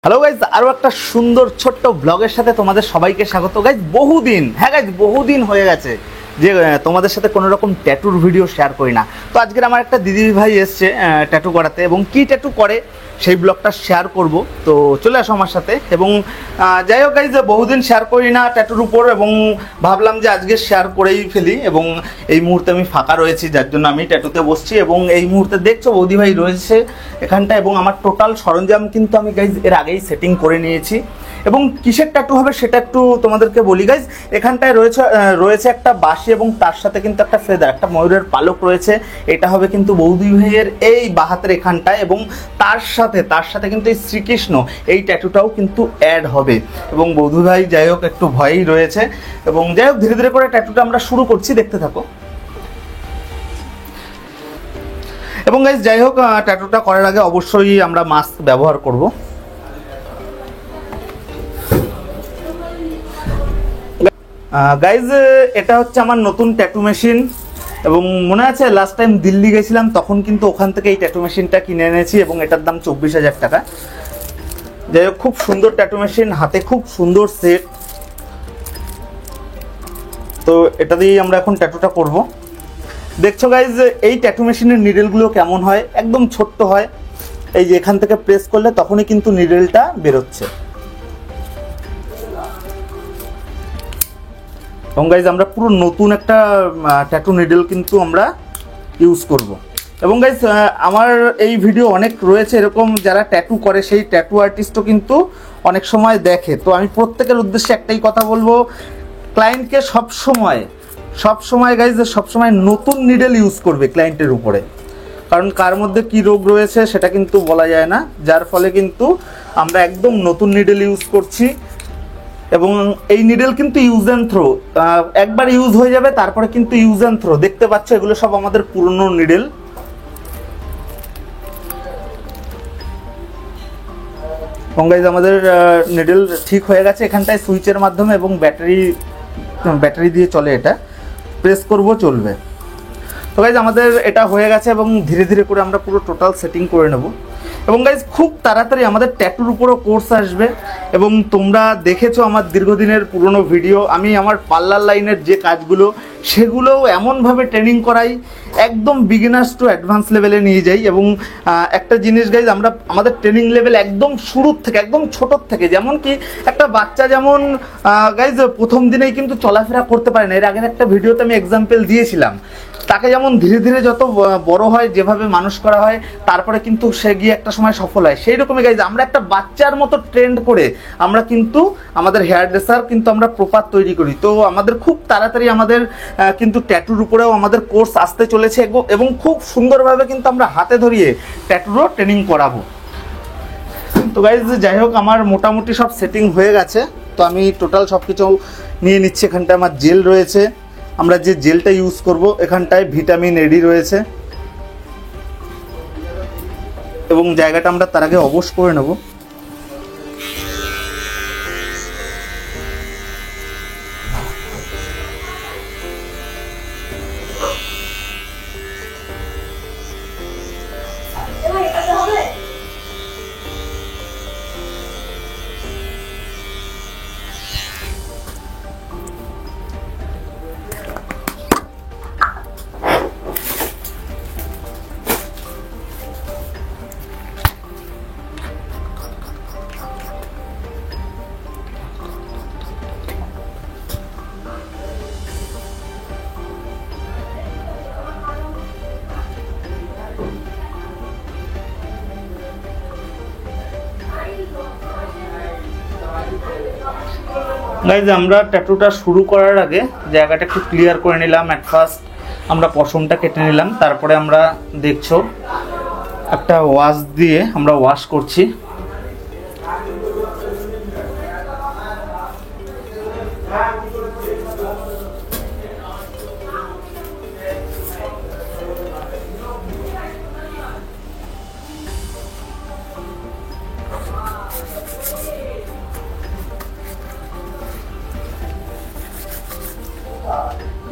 Hello guys, আরও একটা সুন্দর ছোট্ট ব্লগের সাথে তোমাদের সবাইকে স্বাগত। গাইজ বহুদিন, হ্যাঁ গাইজ বহুদিন হয়ে গেছে যে তোমাদের সাথে কোনো রকম ট্যাটুর ভিডিও শেয়ার করি না। তো আজকের আমার একটা দিদি ভাই এসছে ট্যাটু করাতে, এবং কি ট্যাটু করে সেই ব্লগটা শেয়ার করব। তো চলে আসো আমার সাথে। এবং যাই হোক গাইজ, বহুদিন শেয়ার করি না ট্যাটুর উপর, এবং ভাবলাম যে আজকে শেয়ার করেই ফেলি। এবং এই মুহূর্তে আমি ফাঁকা রয়েছি, যার জন্য আমি ট্যাটুতে বসছি। এবং এই মুহূর্তে দেখছো বৌদি ভাই রয়েছে এখানটা, এবং আমার টোটাল সরঞ্জাম কিন্তু আমি গাইজ এর আগেই সেটিং করে নিয়েছি। এবং কিসের ট্যাটু হবে সেটা একটু তোমাদেরকে বলি গাইজ। এখানটায় রয়েছে একটা বাঁশি, এবং তার সাথে কিন্তু একটা ফেদার, একটা ময়ূরের পালক রয়েছে। এটা হবে কিন্তু বৌদি ভাইয়ের এই বাহাতের এখানটায়, এবং তার সাথে কিন্তু এই শ্রীকৃষ্ণ এই ট্যাটুটাও কিন্তু অ্যাড হবে। এবং বৌদি ভাই যাই হোক একটু ভয়ই রয়েছে, এবং যাই হোক ধীরে ধীরে করে ট্যাটুটা আমরা শুরু করছি, দেখতে থাকো। এবং গাইজ যাই হোক, ট্যাটুটা করার আগে অবশ্যই আমরা মাস্ক ব্যবহার করব। গাইজ এটা হচ্ছে আমার নতুন ট্যাটু মেশিন, এবং মনে আছে লাস্ট টাইম দিল্লি গেছিলাম তখন কিন্তু ওখান থেকে এই ট্যাটু মেশিনটা কিনে এনেছি, এবং এটার দাম 24,000 টাকা। যাই হোক খুব সুন্দর ট্যাটু মেশিন, হাতে খুব সুন্দর সেট। তো এটা দিয়েই আমরা এখন ট্যাটুটা করব। দেখছো গাইজ এই ট্যাটু মেশিনের নিডেলগুলো কেমন হয়, একদম ছোট্ট হয়। এই যে এখান থেকে প্রেস করলে তখনই কিন্তু নিডেলটা বেরোচ্ছে। এবং গাইজ আমরা পুরো নতুন একটা ট্যাটু নিডেল কিন্তু আমরা ইউজ করব। এবং গাইজ আমার এই ভিডিও অনেক রয়েছে এরকম যারা ট্যাটু করে, সেই ট্যাটু আর্টিস্টও কিন্তু অনেক সময় দেখে। তো আমি প্রত্যেকের উদ্দেশ্যে একটাই কথা বলবো, ক্লায়েন্টকে সবসময় গাইজ সবসময় নতুন নিডেল ইউজ করবে ক্লায়েন্টের উপরে, কারণ কার মধ্যে কি রোগ রয়েছে সেটা কিন্তু বলা যায় না। যার ফলে কিন্তু আমরা একদম নতুন নিডেল ইউজ করছি। এবং এই নিডেল কিন্তু ইউজ অ্যান্ড থ্রো, একবার ইউজ হয়ে যাবে, তারপরে কিন্তু ইউজ অ্যান্ড থ্রো। দেখতে পাচ্ছ এগুলো সব আমাদের পুরনো নিডেল। এবং গাইজ আমাদের নিডেল ঠিক হয়ে গেছে। এখানটায় সুইচের মাধ্যমে এবং ব্যাটারি দিয়ে চলে, এটা প্রেস করব চলবে। তো গাইজ আমাদের এটা হয়ে গেছে, এবং ধীরে ধীরে করে আমরা পুরো টোটাল সেটিং করে নেব। এবং গাইজ খুব তাড়াতাড়ি আমাদের ট্যাটুর উপরও কোর্স আসবে। এবং তোমরা দেখেছো আমার দীর্ঘদিনের পুরনো ভিডিও, আমি আমার পার্লার লাইনের যে কাজগুলো সেগুলোও এমনভাবে ট্রেনিং করাই, একদম বিগিনার্স টু অ্যাডভান্স লেভেলে নিয়ে যাই। এবং একটা জিনিস গাইজ, আমরা আমাদের ট্রেনিং লেভেল একদম শুরুর থেকে, একদম ছোটোর থেকে, যেমন কি একটা বাচ্চা যেমন গাইজ প্রথম দিনেই কিন্তু চলাফেরা করতে পারে না, এর আগের একটা ভিডিওতে আমি এক্সাম্পল দিয়েছিলাম। তাকে যেমন ধীরে ধীরে যত বড় হয়, যেভাবে মানুষ করা হয়, তারপরে কিন্তু সে গিয়ে একটা সময় সফল হয়। সেই রকমই গাইজ আমরা একটা বাচ্চার মতো ট্রেন্ড করে আমরা কিন্তু আমাদের হেয়ার ড্রেসার কিন্তু আমরা প্রপার তৈরি করি। তো আমাদের খুব তাড়াতাড়ি আমাদের কিন্তু ট্যাটুর উপরেও আমাদের কোর্স আসতে চলেছে, এবং খুব সুন্দরভাবে কিন্তু আমরা হাতে ধরিয়ে ট্যাটুরও ট্রেনিং করাবো। তো গাইজ যাই হোক আমার মোটামুটি সব সেটিং হয়ে গেছে। তো আমি টোটাল সব কিছু নিয়ে নিচ্ছি। এখানটায় আমার জেল রয়েছে, আমরা যে জেলটা ইউজ করব এখানটায় ভিটামিন এডি রয়েছে, এবং জায়গাটা আমরা তার আগে অবশ করে নেব। গাইজ আমরা ট্যাটুটা শুরু করার আগে জায়গাটা একটু ক্লিয়ার করে নিলাম। অ্যাট ফার্স্ট আমরা পশমটা কেটে নিলাম, তারপরে আমরা দেখছো একটা ওয়াশ দিয়ে আমরা ওয়াশ করছি।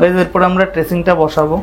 গাইজ এরপর আমরা ট্রেসিংটা বসাবো।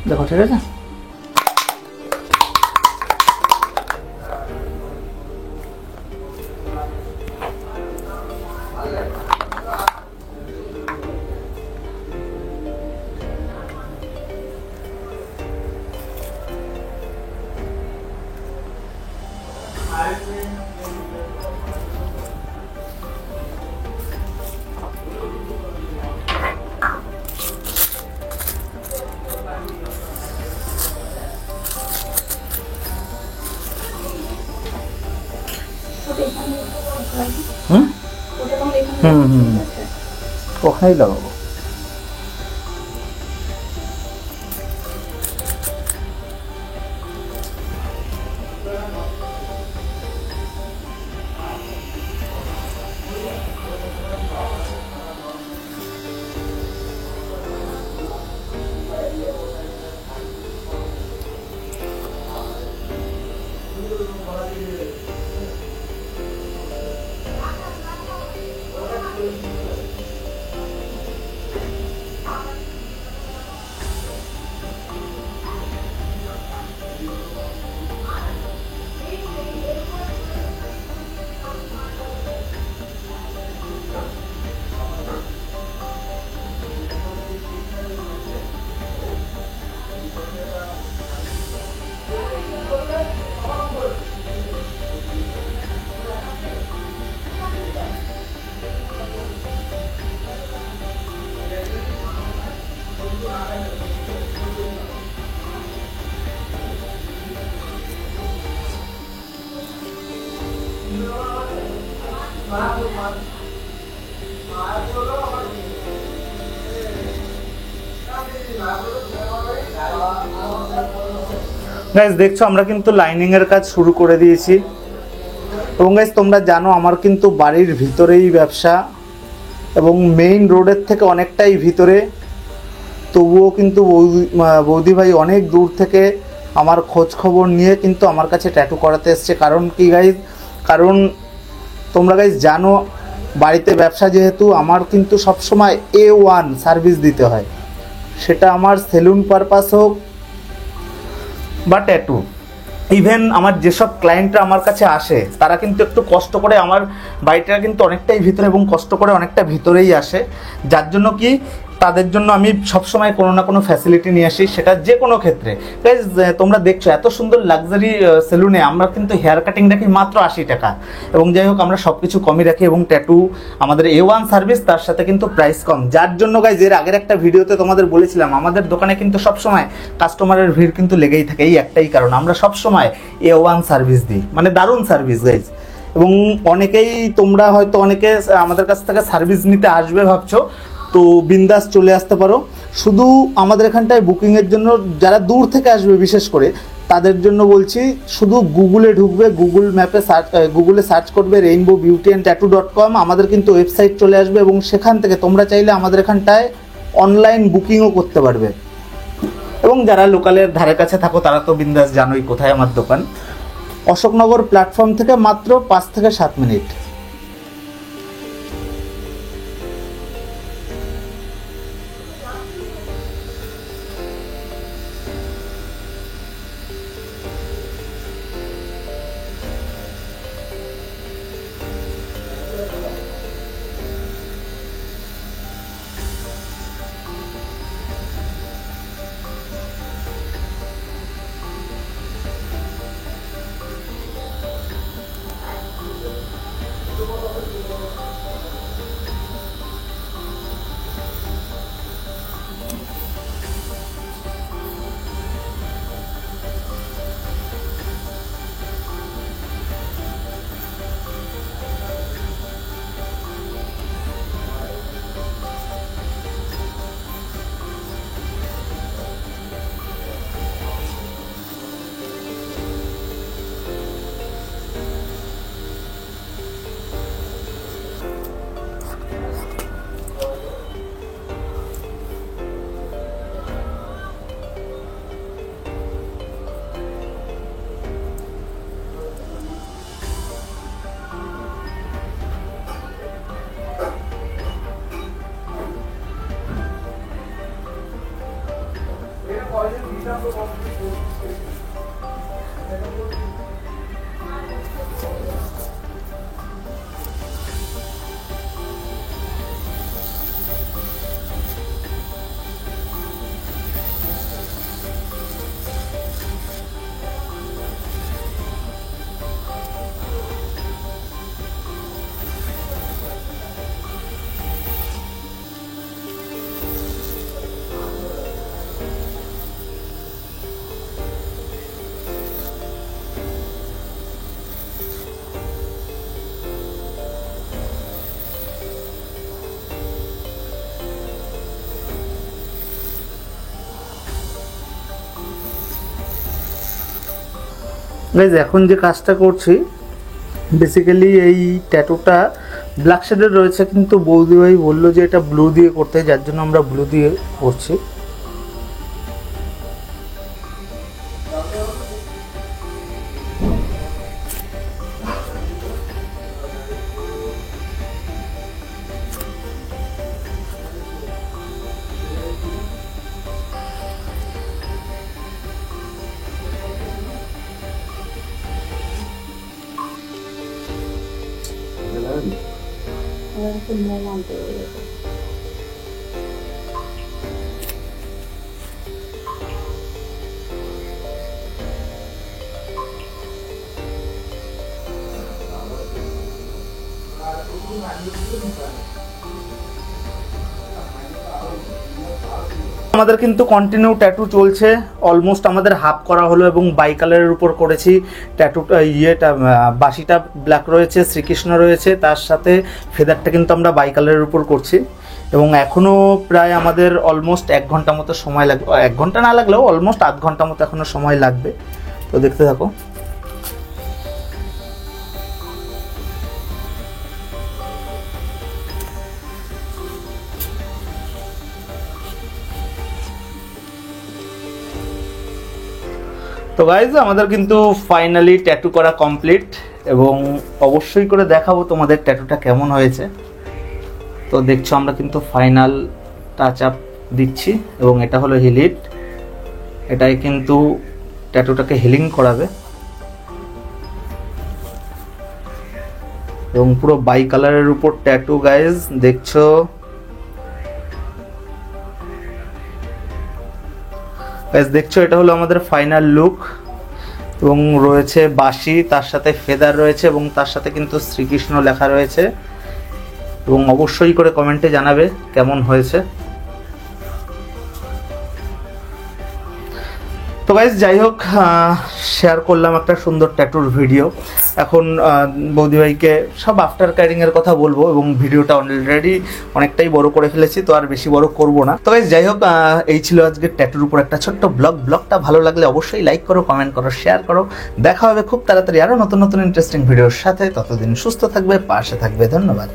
দেখো, ঠিক আছে। ওখানেই লাগাবো। গাইস দেখছো আমরা কিন্তু লাইনিং এর কাজ শুরু করে দিয়েছি। এবং গাইস তোমরা জানো আমার কিন্তু বাড়ির ভিতরেই ব্যবসা এবং মেইন রোডের থেকে অনেকটাই ভিতরে, তবুও কিন্তু বৌদি ভাই অনেক দূর থেকে আমার খোঁজ খবর নিয়ে কিন্তু আমার কাছে ট্যাটু করাতে এসছে। কারণ কি গাইস, কারণ তোমরা গাইস জানো বাড়িতে ব্যবসা যেহেতু আমার কিন্তু সবসময় A1 সার্ভিস দিতে হয়, সেটা আমার সেলুন পারপাস হোক বা ট্যাটু। ইভেন আমার যেসব ক্লায়েন্টরা আমার কাছে আসে তারা কিন্তু একটু কষ্ট করে, আমার বাড়িটা কিন্তু অনেকটাই ভিতরে এবং কষ্ট করে অনেকটা ভিতরেই আসে, যার জন্য কি তাদের জন্য আমি সবসময় কোনো না কোনো ফ্যাসিলিটি নিয়ে আসি, সেটা যে কোনো ক্ষেত্রে। গাইস তোমরা দেখছো এত সুন্দর লাক্সারি সেলুনে আমরা কিন্তু হেয়ার কাটিং রাখি মাত্র 80 টাকা, এবং যাই হোক আমরা সব কিছু কমই রাখি এবং ট্যাটু আমাদের A1 সার্ভিস, তার সাথে কিন্তু প্রাইস কম। যার জন্য গাইস এর আগের একটা ভিডিওতে তোমাদের বলেছিলাম আমাদের দোকানে কিন্তু সবসময় কাস্টমারের ভিড় কিন্তু লেগেই থাকে, এই একটাই কারণ আমরা সবসময় A1 সার্ভিস দিই, মানে দারুণ সার্ভিস গাইস। এবং অনেকেই তোমরা হয়তো অনেকে আমাদের কাছ থেকে সার্ভিস নিতে আসবে ভাবছো, তো বিন্দাস চলে আসতে পারো। শুধু আমাদের এখানটায় বুকিংয়ের জন্য যারা দূর থেকে আসবে বিশেষ করে তাদের জন্য বলছি, শুধু গুগলে ঢুকবে, গুগল ম্যাপে গুগলে সার্চ করবে rainbowbeautyandtattoo.com, আমাদের কিন্তু ওয়েবসাইট চলে আসবে এবং সেখান থেকে তোমরা চাইলে আমাদের এখানটায় অনলাইন বুকিংও করতে পারবে। এবং যারা লোকালের ধারে কাছে থাকো তারা তো বিন্দাস জানোই কোথায় আমার দোকান, অশোকনগর প্ল্যাটফর্ম থেকে মাত্র 5 থেকে 7 মিনিট। গাইজ এখন যে কাজটা করছি বেসিক্যালি এই ট্যাটুটা ব্ল্যাক শেডের রয়েছে, কিন্তু বৌদি ভাই বললো যে এটা ব্লু দিয়ে করতে, যার জন্য আমরা ব্লু দিয়ে করছি। আমাদের কিন্তু কন্টিনিউ ট্যাটু চলছে, অলমোস্ট আমাদের হাফ করা হলো এবং বাই কালারের উপর করেছি। ট্যাটুটা বাসিটা ব্ল্যাক রয়েছে, শ্রীকৃষ্ণ রয়েছে, তার সাথে ফেদারটা কিন্তু আমরা বাই কালারের উপর করছি এবং এখনও প্রায় আমাদের অলমোস্ট 1 ঘন্টা মতো সময় লাগবে, 1 ঘন্টা না লাগলেও অলমোস্ট আধ ঘন্টা মতো এখনও সময় লাগবে। তো দেখতে থাকো। তো গাইজ আমাদের কিন্তু ফাইনালি ট্যাটু করা কমপ্লিট এবং অবশ্যই করে দেখাবো তোমাদের ট্যাটুটা কেমন হয়েছে। তো দেখছো আমরা কিন্তু ফাইনাল টাচ আপ দিচ্ছি এবং এটা হলো হিলিট, এটাই কিন্তু ট্যাটুটাকে হিলিং করাবে এবং পুরো বাই কালারের উপর ট্যাটু গাইজ দেখছো। দেখছো এটা হলো আমাদের ফাইনাল লুক এবং রয়েছে বাঁশি, তার সাথে ফেদার রয়েছে এবং তার সাথে কিন্তু শ্রীকৃষ্ণ লেখা রয়েছে এবং অবশ্যই করে কমেন্টে জানাবে কেমন হয়েছে। তো গাইজ যাই হোক, শেয়ার করলাম একটা সুন্দর ট্যাটুর ভিডিও। এখন বৌদি ভাইকে সব আফটার কেয়ারিংয়ের কথা বলবো এবং ভিডিওটা অলরেডি অনেকটাই বড় করে ফেলেছি, তো আর বেশি বড় করব না। তো গাইজ যাই হোক, এই ছিল আজকে ট্যাটুর উপর একটা ছোট্ট ব্লগটা ভালো লাগলে অবশ্যই লাইক করো, কমেন্ট করো, শেয়ার করো। দেখা হবে খুব তাড়াতাড়ি আরও নতুন নতুন ইন্টারেস্টিং ভিডিওর সাথে। ততদিন সুস্থ থাকবে, পাশে থাকবে। ধন্যবাদ।